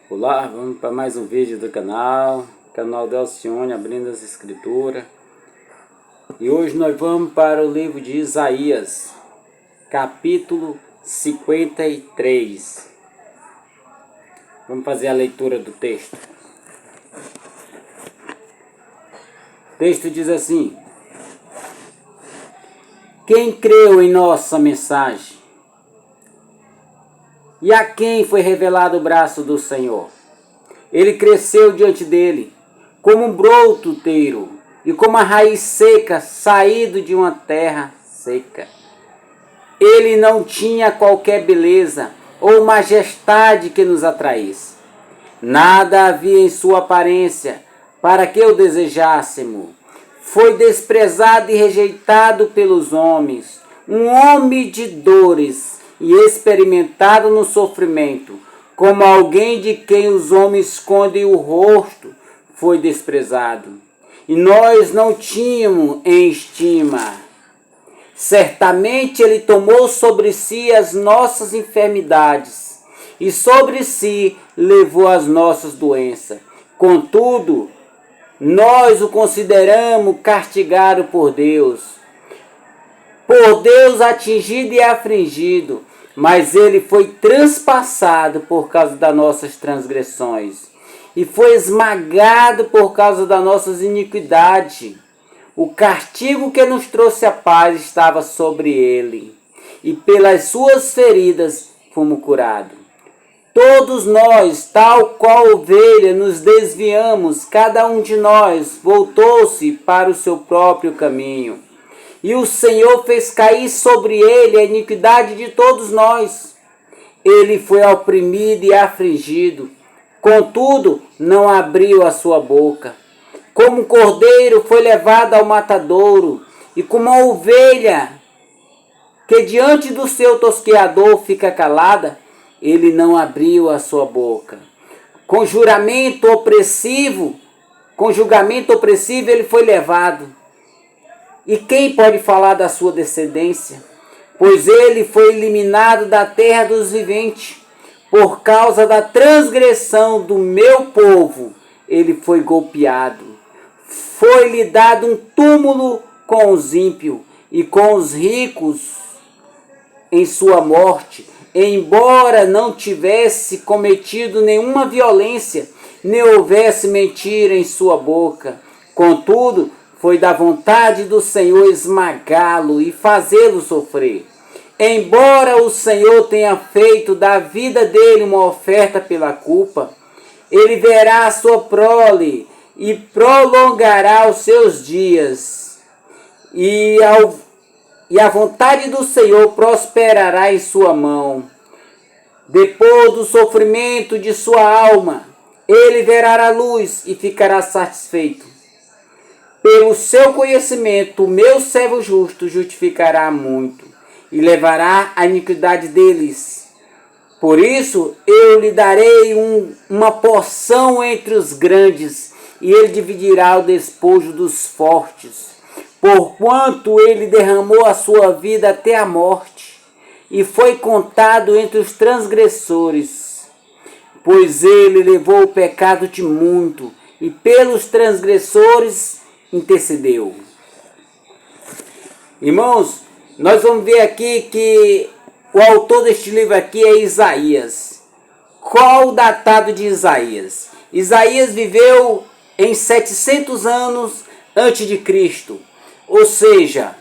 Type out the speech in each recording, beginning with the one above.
Olá, vamos para mais um vídeo do canal Delcione, abrindo as escrituras. E hoje nós vamos para o livro de Isaías, capítulo 53. Vamos fazer a leitura do texto. O texto diz assim: quem creu em nossa mensagem? E a quem foi revelado o braço do Senhor? Ele cresceu diante dele, como um brototeiro, e como a raiz seca, saído de uma terra seca. Ele não tinha qualquer beleza ou majestade que nos atraísse. Nada havia em sua aparência para que o desejássemos. Foi desprezado e rejeitado pelos homens, um homem de dores e experimentado no sofrimento, como alguém de quem os homens escondem o rosto, foi desprezado. E nós não tínhamos em estima. Certamente ele tomou sobre si as nossas enfermidades, e sobre si levou as nossas doenças. Contudo, nós o consideramos castigado por Deus atingido e afligido, mas ele foi transpassado por causa das nossas transgressões e foi esmagado por causa das nossas iniquidades. O castigo que nos trouxe a paz estava sobre ele, e pelas suas feridas fomos curados. Todos nós, tal qual ovelha, nos desviamos, cada um de nós voltou-se para o seu próprio caminho. E o Senhor fez cair sobre ele a iniquidade de todos nós. Ele foi oprimido e afligido, contudo não abriu a sua boca. Como um cordeiro foi levado ao matadouro, e como uma ovelha que diante do seu tosqueador fica calada, ele não abriu a sua boca. Com julgamento opressivo ele foi levado. E quem pode falar da sua descendência? Pois ele foi eliminado da terra dos viventes. Por causa da transgressão do meu povo, ele foi golpeado. Foi-lhe dado um túmulo com os ímpios e com os ricos em sua morte, embora não tivesse cometido nenhuma violência, nem houvesse mentira em sua boca. Contudo, foi da vontade do Senhor esmagá-lo e fazê-lo sofrer. Embora o Senhor tenha feito da vida dele uma oferta pela culpa, ele verá a sua prole e prolongará os seus dias. E a vontade do Senhor prosperará em sua mão. Depois do sofrimento de sua alma, ele verá a luz e ficará satisfeito. Pelo seu conhecimento, o meu servo justo justificará muito e levará a iniquidade deles. Por isso, eu lhe darei uma porção entre os grandes, e ele dividirá o despojo dos fortes. Porquanto ele derramou a sua vida até a morte, e foi contado entre os transgressores. Pois ele levou o pecado de muito, e pelos transgressores intercedeu. Irmãos, nós vamos ver aqui que o autor deste livro aqui é Isaías. Qual o datado de Isaías? Isaías viveu em 700 anos antes de Cristo. Ou seja,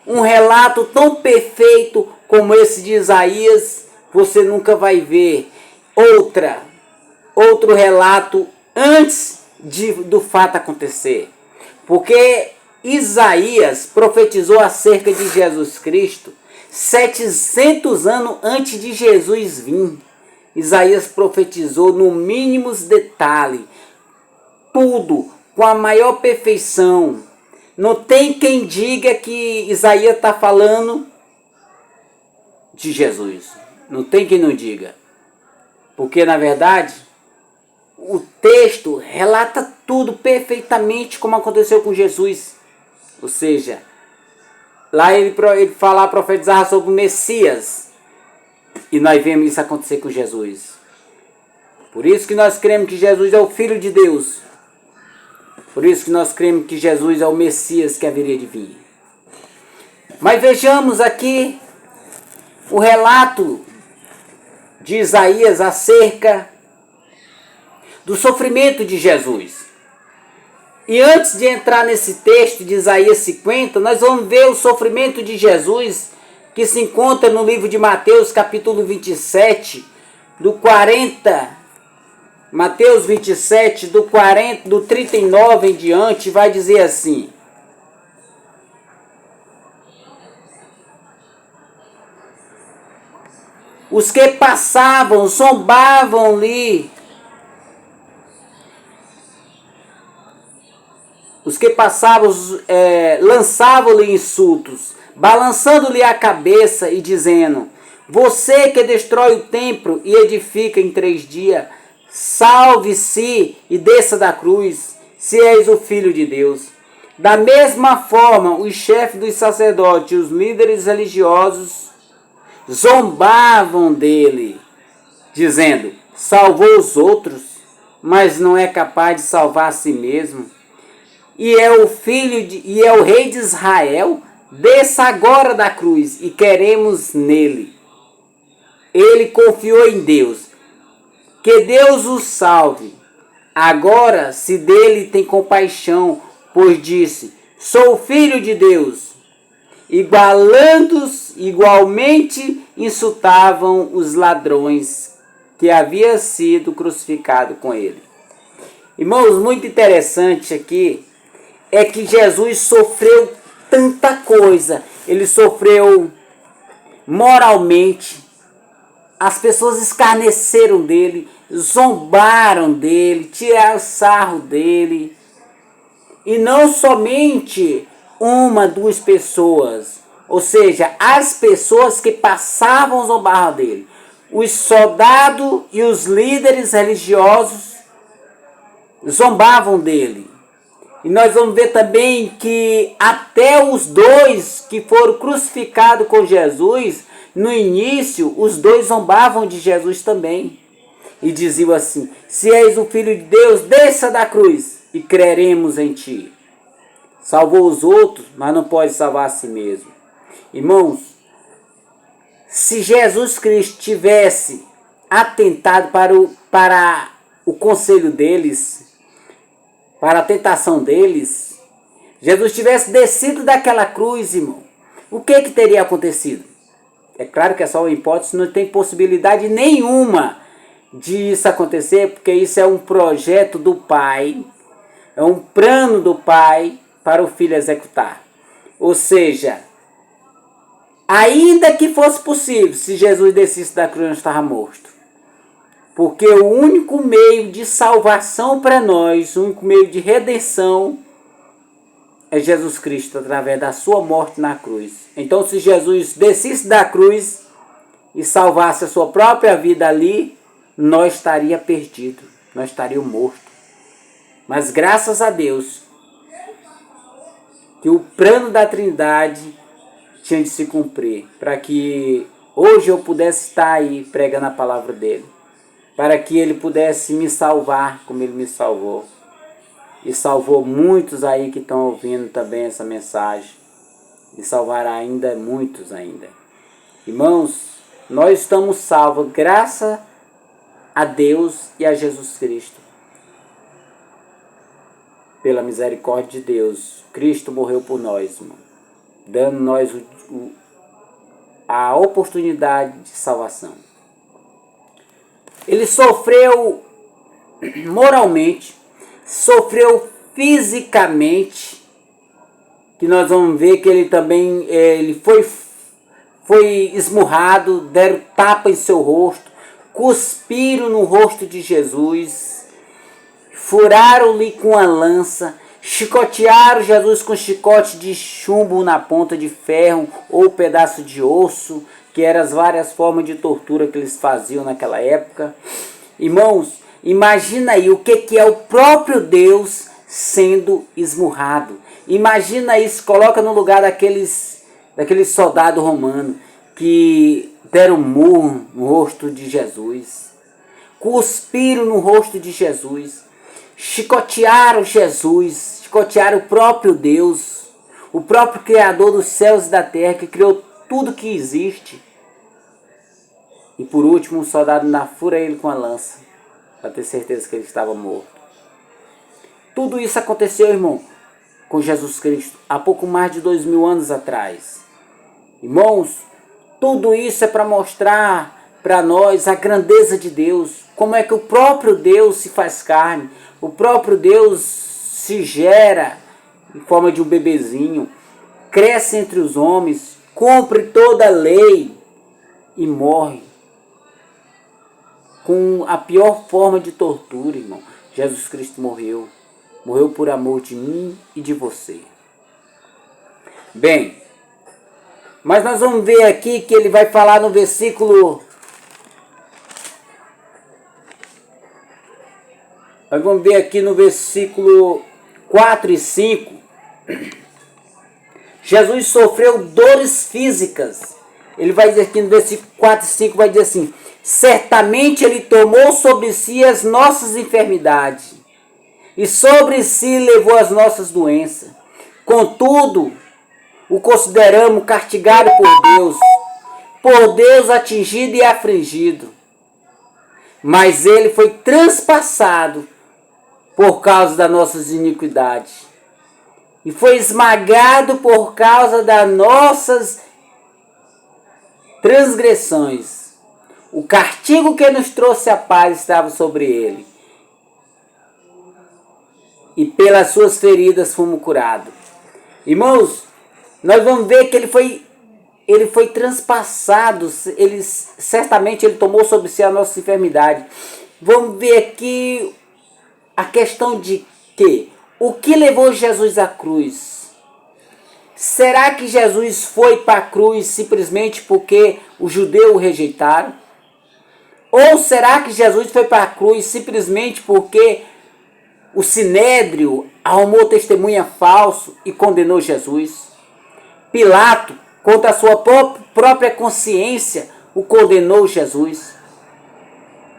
um relato tão perfeito como esse de Isaías, você nunca vai ver outro relato antes do fato acontecer. Porque Isaías profetizou acerca de Jesus Cristo 700 anos antes de Jesus vir. Isaías profetizou no mínimo detalhe, tudo com a maior perfeição. Não tem quem diga que Isaías está falando de Jesus. Não tem quem não diga. Porque, na verdade, o texto relata tudo perfeitamente como aconteceu com Jesus. Ou seja, lá ele profetizava sobre o Messias. E nós vemos isso acontecer com Jesus. Por isso que nós cremos que Jesus é o Filho de Deus. Por isso que nós cremos que Jesus é o Messias que haveria de vir. Mas vejamos aqui o relato de Isaías acerca do sofrimento de Jesus. E antes de entrar nesse texto de Isaías 50, nós vamos ver o sofrimento de Jesus, que se encontra no livro de Mateus, capítulo 27, do 40. Mateus 27, do 39 em diante, vai dizer assim: os que passavam zombavam-lhe. Os que passavam lançavam-lhe insultos, balançando-lhe a cabeça e dizendo: você que destrói o templo e edifica em 3 dias, salve-se e desça da cruz, se és o Filho de Deus. Da mesma forma, os chefes dos sacerdotes e os líderes religiosos zombavam dele, dizendo: salvou os outros, mas não é capaz de salvar a si mesmo. E é o rei de Israel, desça agora da cruz e queremos nele. Ele confiou em Deus, que Deus o salve. Agora, se dele tem compaixão, pois disse: sou filho de Deus. Igualmente insultavam os ladrões que havia sido crucificado com ele. Irmãos, muito interessante aqui é que Jesus sofreu tanta coisa. Ele sofreu moralmente. As pessoas escarneceram dele, zombaram dele, tiraram sarro dele. E não somente uma, 2 pessoas. Ou seja, as pessoas que passavam zombavam dele. Os soldados e os líderes religiosos zombavam dele. E nós vamos ver também que até os 2 que foram crucificados com Jesus, no início, os 2 zombavam de Jesus também. E diziam assim: se és o Filho de Deus, desça da cruz e creremos em ti. Salvou os outros, mas não pode salvar a si mesmo. Irmãos, se Jesus Cristo tivesse atentado para o conselho deles, para a tentação deles, Jesus tivesse descido daquela cruz, irmão, o que teria acontecido? É claro que é só uma hipótese, não tem possibilidade nenhuma disso acontecer, porque isso é um projeto do Pai, é um plano do Pai para o Filho executar. Ou seja, ainda que fosse possível, se Jesus descesse da cruz, não estava morto. Porque o único meio de salvação para nós, o único meio de redenção é Jesus Cristo, através da sua morte na cruz. Então, se Jesus descesse da cruz e salvasse a sua própria vida ali, nós estaríamos perdidos, nós estaríamos mortos. Mas graças a Deus, que o plano da Trindade tinha de se cumprir, para que hoje eu pudesse estar aí pregando a palavra dele, para que ele pudesse me salvar como ele me salvou. E salvou muitos aí que estão ouvindo também essa mensagem. E salvará ainda muitos ainda. Irmãos, nós estamos salvos graças a Deus e a Jesus Cristo. Pela misericórdia de Deus, Cristo morreu por nós, irmão, dando nós a oportunidade de salvação. Ele sofreu moralmente, sofreu fisicamente, que nós vamos ver que ele também foi esmurrado, deram tapa em seu rosto, cuspiram no rosto de Jesus, furaram-lhe com a lança, chicotearam Jesus com chicote de chumbo na ponta de ferro ou pedaço de osso, que eram as várias formas de tortura que eles faziam naquela época. Irmãos, imagina aí o que é o próprio Deus sendo esmurrado. Imagina isso, coloca no lugar daqueles soldados romanos que deram murro no rosto de Jesus. cuspiram no rosto de Jesus, chicotearam Jesus, chicotearam o próprio Deus, o próprio Criador dos céus e da terra, que criou tudo que existe. E por último, um soldado ainda fura ele com a lança, para ter certeza que ele estava morto. Tudo isso aconteceu, irmão, com Jesus Cristo, há pouco mais de 2000 anos atrás. Irmãos, tudo isso é para mostrar para nós a grandeza de Deus, como é que o próprio Deus se faz carne, o próprio Deus se gera em forma de um bebezinho, cresce entre os homens, cumpre toda a lei e morre com a pior forma de tortura, irmão. Jesus Cristo morreu. Morreu por amor de mim e de você. Bem, mas nós vamos ver aqui que ele vai falar no versículo... Nós vamos ver aqui no versículo 4 e 5. Jesus sofreu dores físicas. Ele vai dizer aqui no versículo 4 e 5, vai dizer assim: certamente ele tomou sobre si as nossas enfermidades, e sobre si levou as nossas doenças. Contudo, o consideramos castigado por Deus atingido e afligido. Mas ele foi transpassado por causa das nossas iniquidades, e foi esmagado por causa das nossas transgressões. O castigo que nos trouxe a paz estava sobre ele, e pelas suas feridas fomos curados. Irmãos, nós vamos ver que ele foi transpassado, certamente ele tomou sobre si a nossa enfermidade. Vamos ver aqui a questão de que o que levou Jesus à cruz? Será que Jesus foi para a cruz simplesmente porque os judeus o rejeitaram? Ou será que Jesus foi para a cruz simplesmente porque o Sinédrio arrumou testemunha falso e condenou Jesus? Pilato, contra a sua própria consciência, o condenou Jesus?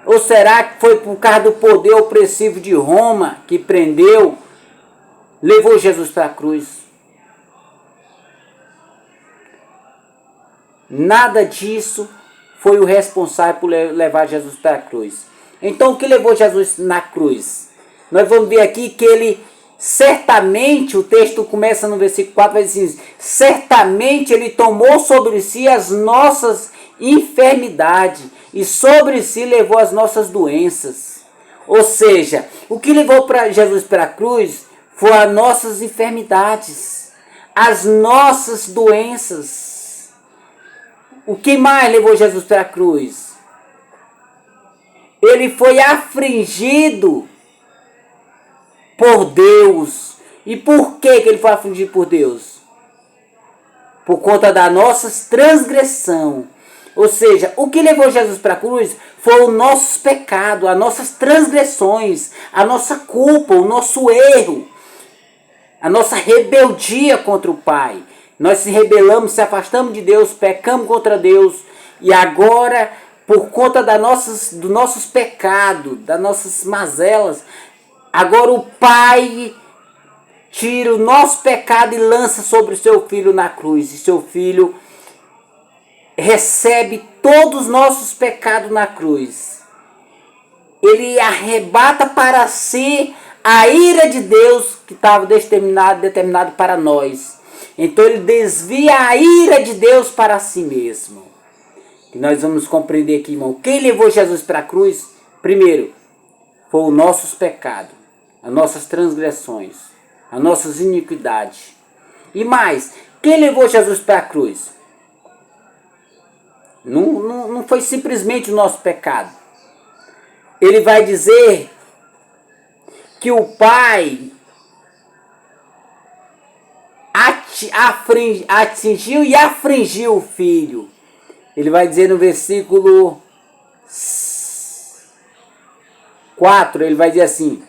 Ou será que foi por causa do poder opressivo de Roma que prendeu, levou Jesus para a cruz? Nada disso foi o responsável por levar Jesus para a cruz. Então o que levou Jesus na cruz? Nós vamos ver aqui que ele, certamente, o texto começa no versículo 4, vai dizer assim: certamente ele tomou sobre si as nossas enfermidades, e sobre si levou as nossas doenças. Ou seja, o que levou Jesus para a cruz foram as nossas enfermidades, as nossas doenças. O que mais levou Jesus para a cruz? Ele foi afligido por Deus. E por que ele foi afligido por Deus? Por conta da nossa transgressão. Ou seja, o que levou Jesus para a cruz foi o nosso pecado, as nossas transgressões, a nossa culpa, o nosso erro, a nossa rebeldia contra o Pai. Nós se rebelamos, se afastamos de Deus, pecamos contra Deus, e agora, por conta dos nossos pecados, das nossas mazelas, agora o Pai tira o nosso pecado e lança sobre o seu Filho na cruz. E seu Filho recebe todos os nossos pecados na cruz. Ele arrebata para si a ira de Deus que estava determinado para nós. Então ele desvia a ira de Deus para si mesmo. E nós vamos compreender aqui, irmão. Quem levou Jesus para a cruz? Primeiro, foi os nossos pecados, as nossas transgressões, as nossas iniquidades. E mais, quem levou Jesus para a cruz? Não foi simplesmente o nosso pecado. Ele vai dizer que o Pai atingiu e afligiu o Filho. Ele vai dizer no versículo 4, ele vai dizer assim: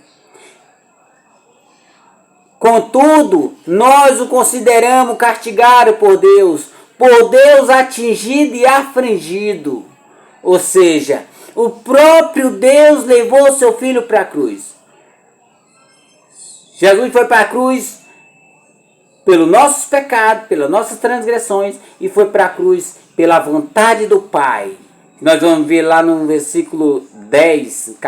contudo, nós o consideramos castigado por Deus atingido e afligido. Ou seja, O próprio Deus levou seu filho para a cruz. Jesus foi para a cruz pelos nossos pecados, pelas nossas transgressões, e foi para a cruz pela vontade do Pai. Nós vamos ver lá no versículo 10,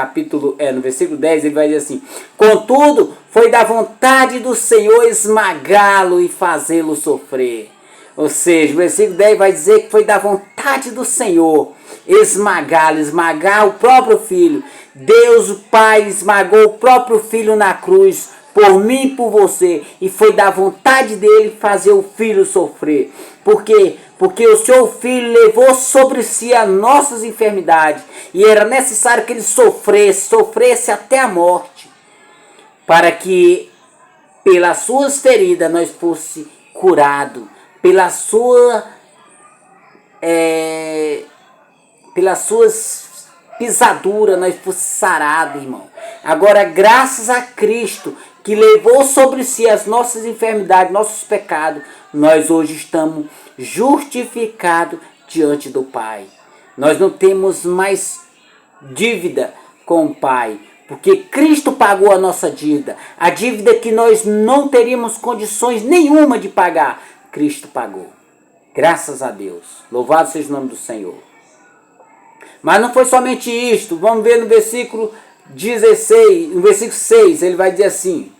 no versículo 10 ele vai dizer assim: contudo, foi da vontade do Senhor esmagá-lo e fazê-lo sofrer. Ou seja, o versículo 10 vai dizer que foi da vontade do Senhor esmagá-lo, esmagar o próprio Filho. Deus, o Pai, esmagou o próprio Filho na cruz, por mim e por você. E foi da vontade dele fazer o Filho sofrer. Por quê? Porque o seu Filho levou sobre si as nossas enfermidades. E era necessário que ele sofresse até a morte. Para que pelas suas feridas nós fosse curado. Pelas suas pisaduras nós fosse sarado, irmão. Agora, graças a Cristo, que levou sobre si as nossas enfermidades, nossos pecados, nós hoje estamos justificados diante do Pai. Nós não temos mais dívida com o Pai, porque Cristo pagou a nossa dívida. A dívida que nós não teríamos condições nenhuma de pagar, Cristo pagou. Graças a Deus. Louvado seja o nome do Senhor. Mas não foi somente isto. Vamos ver no versículo 16, no versículo 6, ele vai dizer assim: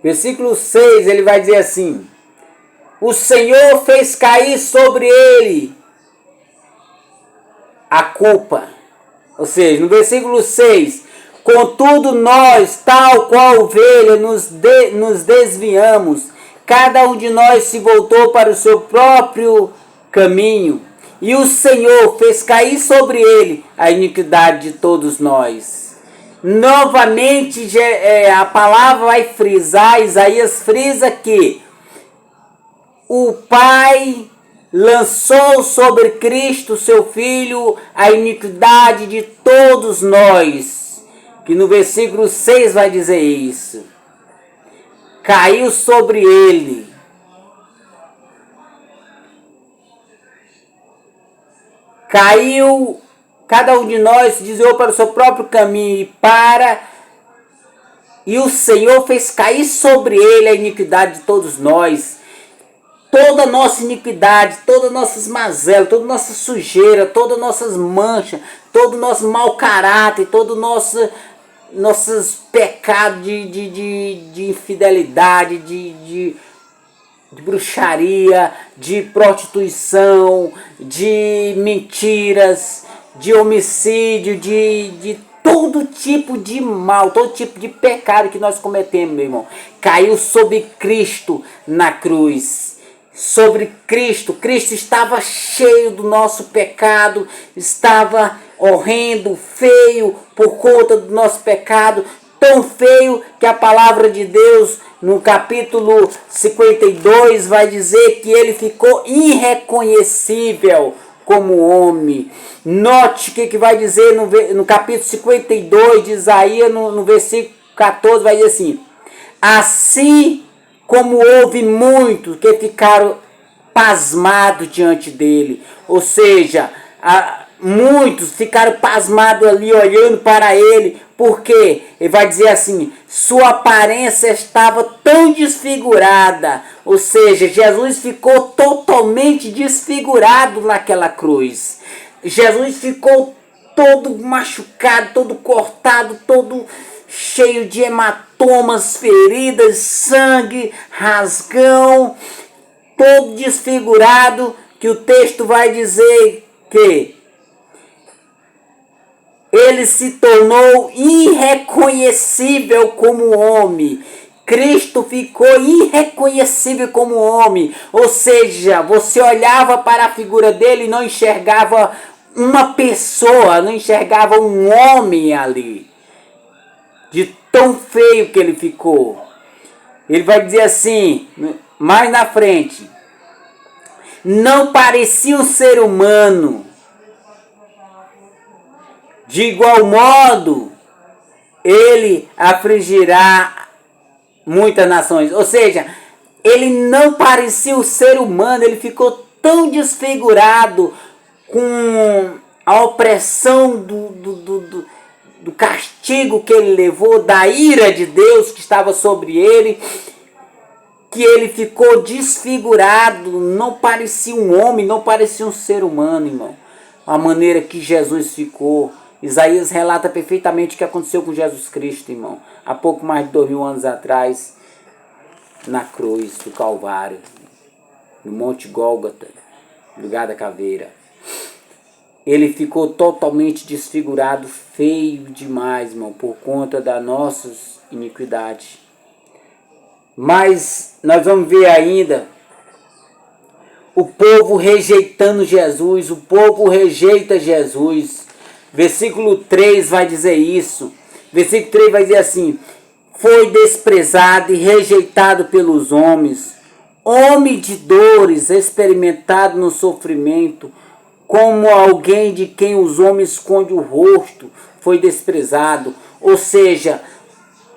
versículo 6, ele vai dizer assim: o Senhor fez cair sobre ele a culpa. Ou seja, no versículo 6, contudo nós, tal qual ovelha, nos desviamos, cada um de nós se voltou para o seu próprio caminho, e o Senhor fez cair sobre ele a iniquidade de todos nós. Novamente a palavra vai frisar, Isaías frisa que o Pai lançou sobre Cristo, seu Filho, a iniquidade de todos nós. Que no versículo 6 vai dizer isso. Caiu sobre ele. Caiu, cada um de nós se desviou para o seu próprio caminho e o Senhor fez cair sobre ele a iniquidade de todos nós. Toda a nossa iniquidade, todas as nossas mazelas, toda a nossa sujeira, todas as nossas manchas, todo o nosso mau caráter, todo o nossos pecados de infidelidade, de bruxaria, de prostituição, de mentiras, de homicídio, de todo tipo de mal, todo tipo de pecado que nós cometemos, meu irmão, caiu sobre Cristo na cruz. Sobre Cristo. Cristo estava cheio do nosso pecado, estava horrendo, feio por conta do nosso pecado, tão feio que a palavra de Deus no capítulo 52 vai dizer que ele ficou irreconhecível como homem. Note o que vai dizer no capítulo 52 de Isaías, no versículo 14, vai dizer assim: assim como houve muitos que ficaram pasmados diante dele. Ou seja, muitos ficaram pasmados ali olhando para ele. Porque ele vai dizer assim: sua aparência estava tão desfigurada. Ou seja, Jesus ficou totalmente desfigurado naquela cruz. Jesus ficou todo machucado, todo cortado, todo cheio de hematomas, feridas, sangue, rasgão, todo desfigurado, que o texto vai dizer que ele se tornou irreconhecível como homem. Cristo ficou irreconhecível como homem. Ou seja, você olhava para a figura dele e não enxergava uma pessoa, não enxergava um homem ali. De tão feio que ele ficou. Ele vai dizer assim, mais na frente: não parecia um ser humano. De igual modo, ele afligirá muitas nações. Ou seja, ele não parecia o ser humano, ele ficou tão desfigurado com a opressão do castigo que ele levou, da ira de Deus que estava sobre ele, que ele ficou desfigurado, não parecia um homem, não parecia um ser humano, irmão. A maneira que Jesus ficou. Isaías relata perfeitamente o que aconteceu com Jesus Cristo, irmão. Há pouco mais de 2000 anos atrás, na cruz do Calvário, no Monte Gólgota, lugar da caveira. Ele ficou totalmente desfigurado, feio demais, irmão, por conta das nossas iniquidades. Mas nós vamos ver ainda o povo rejeitando Jesus, o povo rejeita Jesus. Versículo 3 vai dizer isso. Versículo 3 vai dizer assim: foi desprezado e rejeitado pelos homens, homem de dores, experimentado no sofrimento, como alguém de quem os homens escondem o rosto, foi desprezado. Ou seja,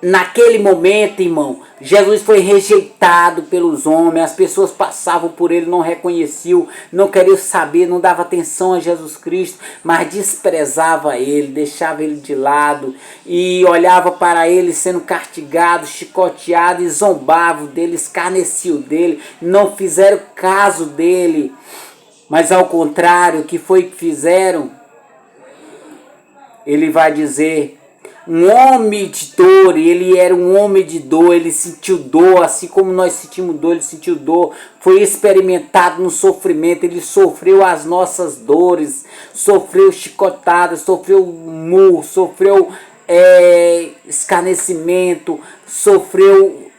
naquele momento, irmão, Jesus foi rejeitado pelos homens, as pessoas passavam por ele, não reconheciam, não queriam saber, não dava atenção a Jesus Cristo, mas desprezava ele, deixava ele de lado e olhava para ele sendo castigado, chicoteado e zombavam dele, escarneciam dele, não fizeram caso dele. Mas ao contrário, o que foi que fizeram? Ele vai dizer, um homem de dor, ele era um homem de dor, ele sentiu dor, assim como nós sentimos dor, ele sentiu dor, foi experimentado no sofrimento, ele sofreu as nossas dores, sofreu chicotadas, sofreu murro, sofreu escarnecimento, sofreu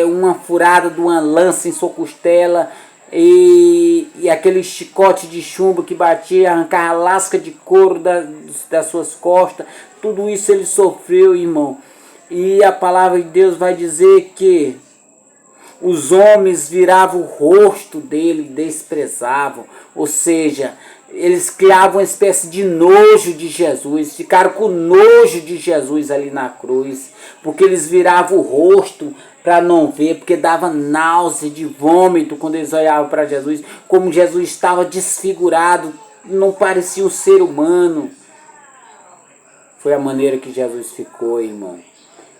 uma furada de uma lança em sua costela, e aquele chicote de chumbo que batia, arrancava a lasca de couro das suas costas, tudo isso ele sofreu, irmão. E a palavra de Deus vai dizer que os homens viravam o rosto dele, desprezavam, ou seja, eles criavam uma espécie de nojo de Jesus, ficaram com nojo de Jesus ali na cruz, porque eles viravam o rosto para não ver, porque dava náusea de vômito quando eles olhavam para Jesus, como Jesus estava desfigurado, não parecia um ser humano. Foi a maneira que Jesus ficou, irmão,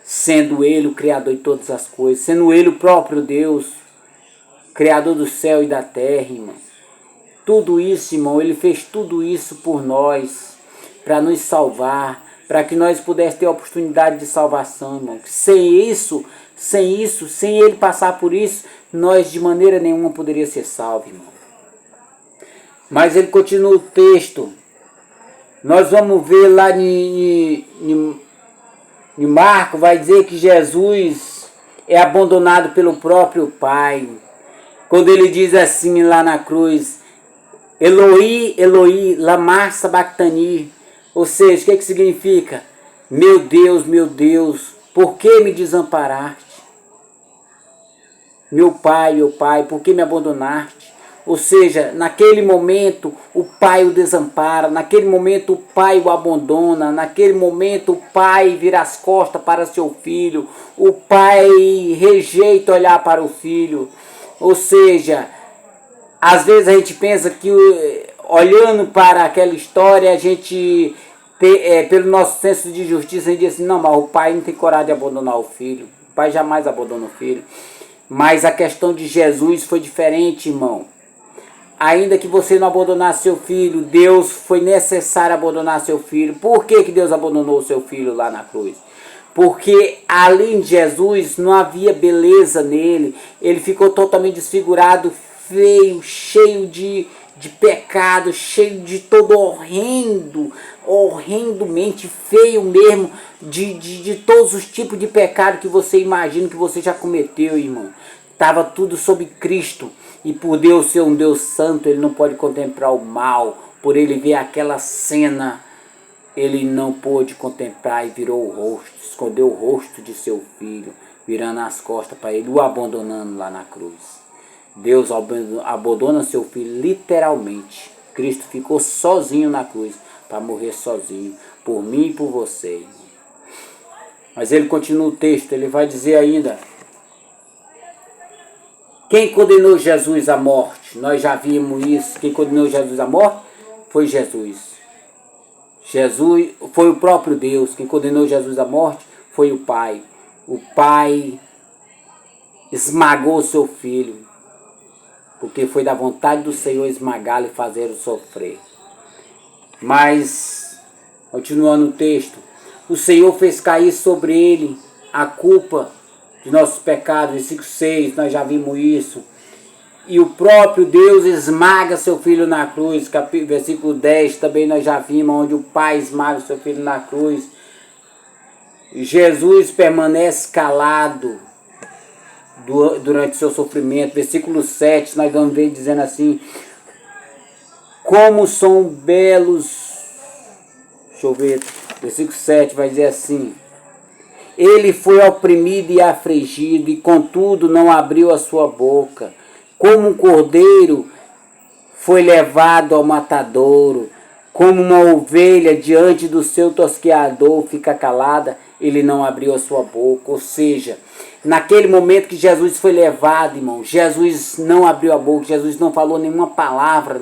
sendo ele o Criador de todas as coisas, sendo ele o próprio Deus, Criador do céu e da terra, irmão. Tudo isso, irmão, ele fez tudo isso por nós, para nos salvar, para que nós pudéssemos ter a oportunidade de salvação, irmão. Sem ele passar por isso, nós de maneira nenhuma poderíamos ser salvos, irmão. Mas ele continua o texto. Nós vamos ver lá em Marcos, vai dizer que Jesus é abandonado pelo próprio Pai. Quando ele diz assim lá na cruz, Eloi, Eloi, lama sabachthani. Ou seja, o que significa? Meu Deus, por que me desamparaste? Meu pai, por que me abandonaste? Ou seja, naquele momento o pai o desampara, naquele momento o pai o abandona, naquele momento o pai vira as costas para seu filho, o pai rejeita olhar para o filho. Ou seja, às vezes a gente pensa que olhando para aquela história, a gente, pelo nosso senso de justiça, a gente diz assim, não, mas o pai não tem coragem de abandonar o filho, o pai jamais abandona o filho. Mas a questão de Jesus foi diferente, irmão. Ainda que você não abandonasse seu filho, Deus foi necessário abandonar seu filho. Por que Deus abandonou seu filho lá na cruz? Porque além de Jesus não havia beleza nele. Ele ficou totalmente desfigurado, feio, cheio de pecado, cheio de todo horrendamente feio mesmo, de todos os tipos de pecado que você imagina que você já cometeu, irmão. Estava tudo sob Cristo. E por Deus ser um Deus santo, ele não pode contemplar o mal. Por ele ver aquela cena, ele não pôde contemplar e virou o rosto, escondeu o rosto de seu filho, virando as costas para ele, o abandonando lá na cruz. Deus abandona seu filho literalmente. Cristo ficou sozinho na cruz, para morrer sozinho, por mim e por você, irmão. Mas ele continua o texto, ele vai dizer ainda: quem condenou Jesus à morte? Nós já vimos isso. Quem condenou Jesus à morte foi Jesus. Jesus foi o próprio Deus. Quem condenou Jesus à morte foi o Pai. O Pai esmagou o seu filho, porque foi da vontade do Senhor esmagá-lo e fazê-lo sofrer. Mas, continuando o texto, o Senhor fez cair sobre ele a culpa de nossos pecados. Versículo 6, nós já vimos isso. E o próprio Deus esmaga seu filho na cruz. Versículo 10, também nós já vimos, onde o Pai esmaga seu filho na cruz. Jesus permanece calado durante seu sofrimento. Versículo 7, nós vamos ver dizendo assim: como são belos. Deixa eu ver. Versículo 7 vai dizer assim: ele foi oprimido e afligido, e contudo não abriu a sua boca. Como um cordeiro foi levado ao matadouro, como uma ovelha diante do seu tosqueador fica calada, ele não abriu a sua boca. Ou seja, naquele momento que Jesus foi levado, irmão, Jesus não abriu a boca, Jesus não falou nenhuma palavra,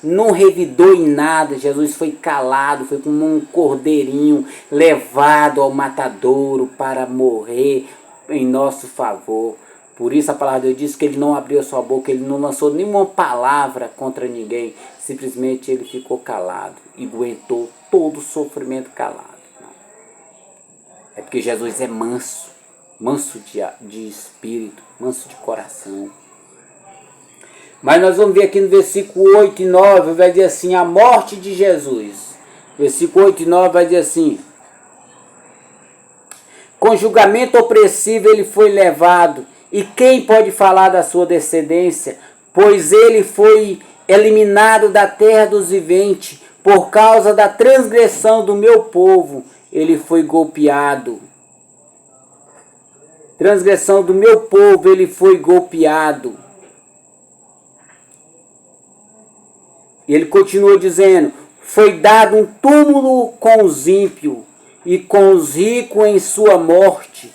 não revidou em nada. Jesus foi calado, foi como um cordeirinho levado ao matadouro para morrer em nosso favor. Por isso a palavra de Deus diz que ele não abriu a sua boca, ele não lançou nenhuma palavra contra ninguém, simplesmente ele ficou calado e aguentou todo o sofrimento calado. É porque Jesus é manso, manso de espírito, manso de coração. Mas nós vamos ver aqui no versículo 8 e 9, vai dizer assim: a morte de Jesus. Versículo 8 e 9 vai dizer assim: com julgamento opressivo ele foi levado, e quem pode falar da sua descendência? Pois ele foi eliminado da terra dos viventes, por causa da transgressão do meu povo, ele foi golpeado. Transgressão do meu povo, ele foi golpeado. E ele continua dizendo: foi dado um túmulo com os ímpios e com os ricos em sua morte,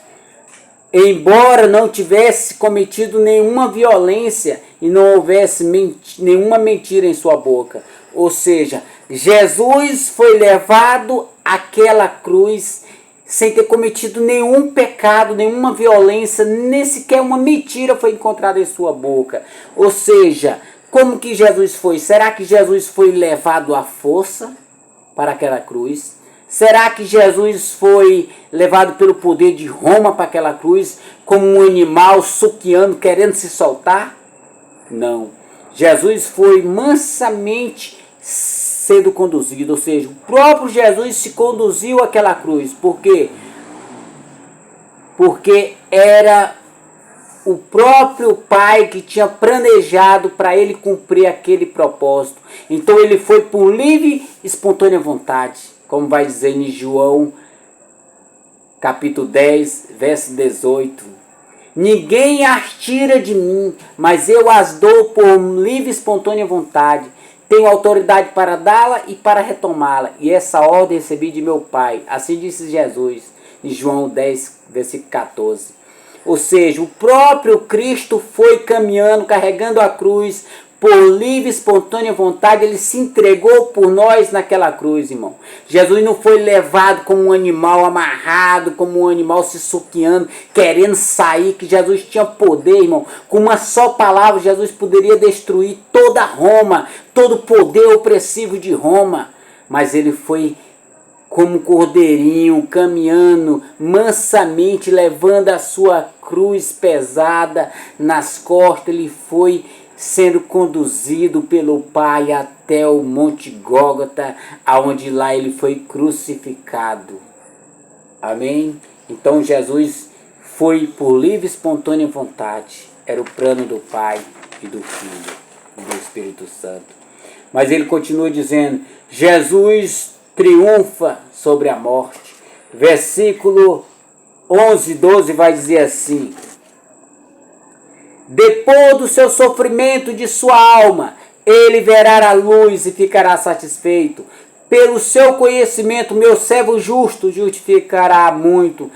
embora não tivesse cometido nenhuma violência e não houvesse nenhuma mentira em sua boca. Ou seja, Jesus foi levado àquela cruz sem ter cometido nenhum pecado, nenhuma violência, nem sequer uma mentira foi encontrada em sua boca. Ou seja, como que Jesus foi? Será que Jesus foi levado à força para aquela cruz? Será que Jesus foi levado pelo poder de Roma para aquela cruz, como um animal suqueando, querendo se soltar? Não. Jesus foi mansamente sendo conduzido, ou seja, o próprio Jesus se conduziu àquela cruz. Por quê? Porque era o próprio Pai que tinha planejado para ele cumprir aquele propósito. Então ele foi por livre e espontânea vontade, como vai dizer em João capítulo 10, verso 18. Ninguém as tira de mim, mas eu as dou por livre e espontânea vontade. Tenho autoridade para dá-la e para retomá-la, e essa ordem recebi de meu Pai. Assim disse Jesus em João 10, versículo 14. Ou seja, o próprio Cristo foi caminhando, carregando a cruz, por livre e espontânea vontade, ele se entregou por nós naquela cruz, irmão. Jesus não foi levado como um animal amarrado, como um animal se suqueando, querendo sair, que Jesus tinha poder, irmão. Com uma só palavra, Jesus poderia destruir toda Roma, todo o poder opressivo de Roma. Mas ele foi como um cordeirinho, caminhando mansamente, levando a sua cruz pesada nas costas. Ele foi sendo conduzido pelo Pai até o Monte Gólgota, aonde lá ele foi crucificado. Amém? Então Jesus foi por livre e espontânea vontade. Era o plano do Pai e do Filho e do Espírito Santo. Mas ele continua dizendo: Jesus triunfa sobre a morte. Versículo 11, 12 vai dizer assim: depois do seu sofrimento de sua alma, ele verá a luz e ficará satisfeito. Pelo seu conhecimento, meu servo justo justificará muito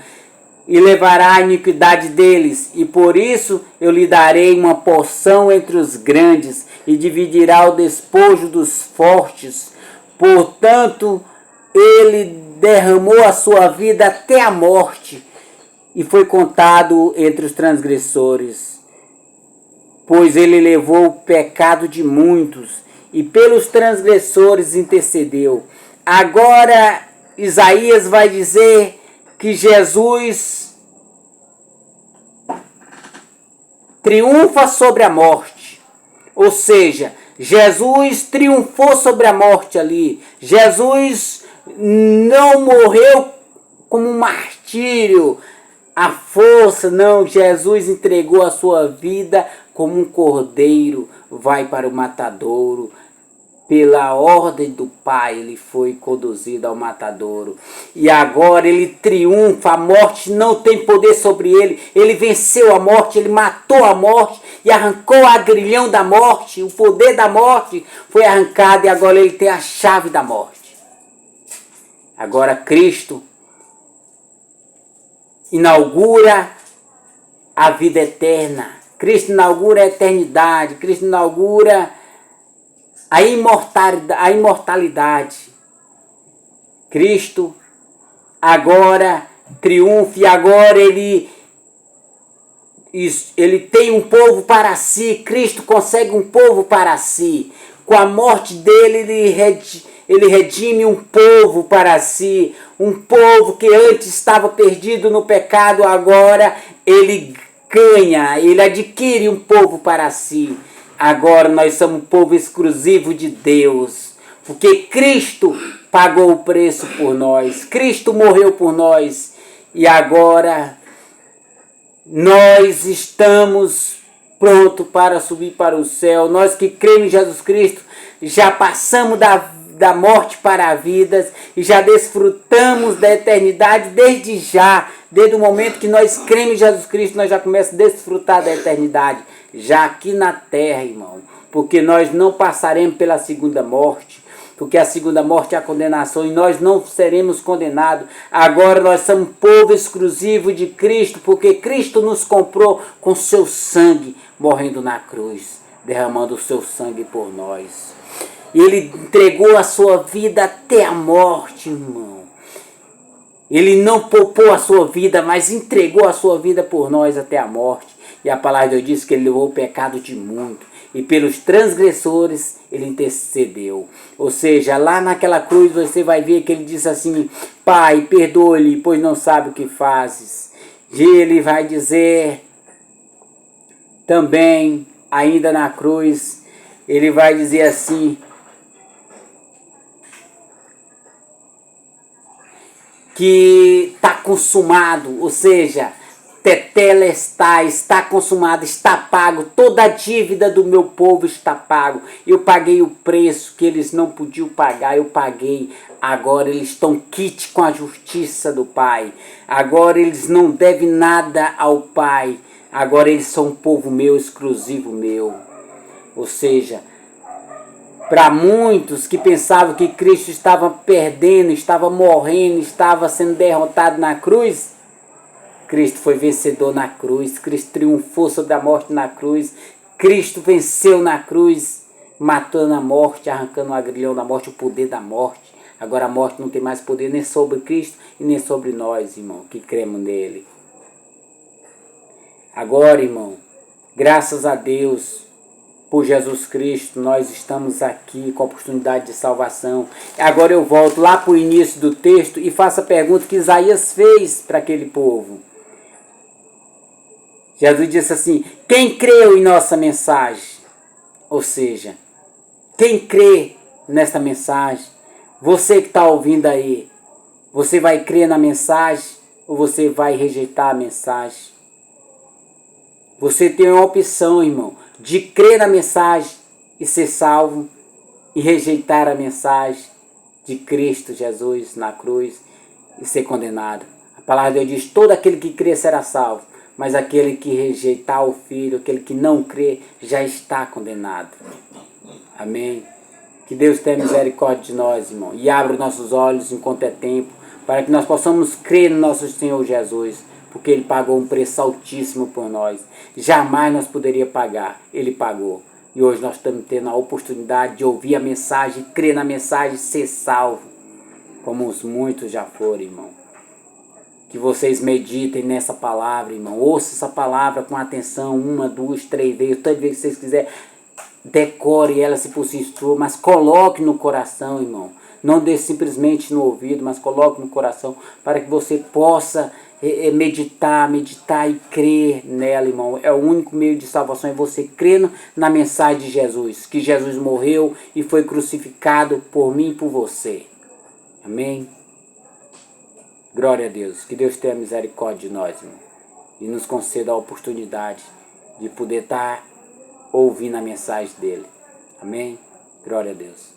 e levará a iniquidade deles, e por isso eu lhe darei uma porção entre os grandes, e dividirá o despojo dos fortes. Portanto, ele derramou a sua vida até a morte, e foi contado entre os transgressores. Pois ele levou o pecado de muitos, e pelos transgressores intercedeu. Agora Isaías vai dizer que Jesus triunfa sobre a morte. Ou seja, Jesus triunfou sobre a morte ali. Jesus não morreu como um martírio, à força, não. Jesus entregou a sua vida como um cordeiro, vai para o matadouro. Pela ordem do Pai, ele foi conduzido ao matadouro. E agora ele triunfa, a morte não tem poder sobre ele. Ele venceu a morte, ele matou a morte e arrancou o agrilhão da morte. O poder da morte foi arrancado e agora ele tem a chave da morte. Agora Cristo inaugura a vida eterna. Cristo inaugura a eternidade. Cristo inaugura a imortalidade. Cristo agora triunfa e agora ele tem um povo para si. Cristo consegue um povo para si. Com a morte dele, ele redime um povo para si. Um povo que antes estava perdido no pecado, agora ele ganha, ele adquire um povo para si. Agora nós somos um povo exclusivo de Deus, porque Cristo pagou o preço por nós, Cristo morreu por nós, e agora nós estamos prontos para subir para o céu. Nós que cremos em Jesus Cristo, já passamos da morte para a vida e já desfrutamos da eternidade desde já. Desde o momento que nós cremos em Jesus Cristo, nós já começamos a desfrutar da eternidade, já aqui na terra, irmão. Porque nós não passaremos pela segunda morte, porque a segunda morte é a condenação e nós não seremos condenados. Agora nós somos povo exclusivo de Cristo, porque Cristo nos comprou com seu sangue, morrendo na cruz, derramando o seu sangue por nós. Ele entregou a sua vida até a morte, irmão. Ele não poupou a sua vida, mas entregou a sua vida por nós até a morte. E a palavra de Deus diz que ele levou o pecado de muito. E pelos transgressores ele intercedeu. Ou seja, lá naquela cruz você vai ver que ele diz assim: Pai, perdoa-lhe, pois não sabe o que fazes. E ele vai dizer também, ainda na cruz, ele vai dizer assim: que está consumado, ou seja, tetelestai, está consumado, está pago, toda a dívida do meu povo está pago. Eu paguei o preço que eles não podiam pagar, eu paguei. Agora eles estão quites com a justiça do Pai. Agora eles não devem nada ao Pai. Agora eles são um povo meu, exclusivo meu. Ou seja, para muitos que pensavam que Cristo estava perdendo, estava morrendo, estava sendo derrotado na cruz, Cristo foi vencedor na cruz. Cristo triunfou sobre a morte na cruz. Cristo venceu na cruz, matando a morte, arrancando o agrilhão da morte, o poder da morte. Agora a morte não tem mais poder nem sobre Cristo e nem sobre nós, irmão, que cremos nele. Agora, irmão, graças a Deus, por Jesus Cristo, nós estamos aqui com a oportunidade de salvação. Agora eu volto lá para o início do texto e faço a pergunta que Isaías fez para aquele povo. Jesus disse assim: quem creu em nossa mensagem? Ou seja, quem crê nesta mensagem? Você que está ouvindo aí, você vai crer na mensagem ou você vai rejeitar a mensagem? Você tem uma opção, irmão, de crer na mensagem e ser salvo, e rejeitar a mensagem de Cristo Jesus na cruz e ser condenado. A palavra de Deus diz: todo aquele que crê será salvo, mas aquele que rejeitar o Filho, aquele que não crê, já está condenado. Amém? Que Deus tenha misericórdia de nós, irmão, e abra os nossos olhos enquanto é tempo, para que nós possamos crer no nosso Senhor Jesus, porque Ele pagou um preço altíssimo por nós. Jamais nós poderíamos pagar, Ele pagou. E hoje nós estamos tendo a oportunidade de ouvir a mensagem, crer na mensagem, ser salvo, como os muitos já foram, irmão. Que vocês meditem nessa palavra, irmão. Ouça essa palavra com atenção, 1, 2, 3 vezes, toda vez que vocês quiserem. Decore ela se possível, mas coloque no coração, irmão. Não dê simplesmente no ouvido, mas coloque no coração, para que você possa meditar e crer nela, irmão. É o único meio de salvação, é você crendo na mensagem de Jesus, que Jesus morreu e foi crucificado por mim e por você. Amém? Glória a Deus. Que Deus tenha misericórdia de nós, irmão, e nos conceda a oportunidade de poder estar ouvindo a mensagem dele. Amém? Glória a Deus.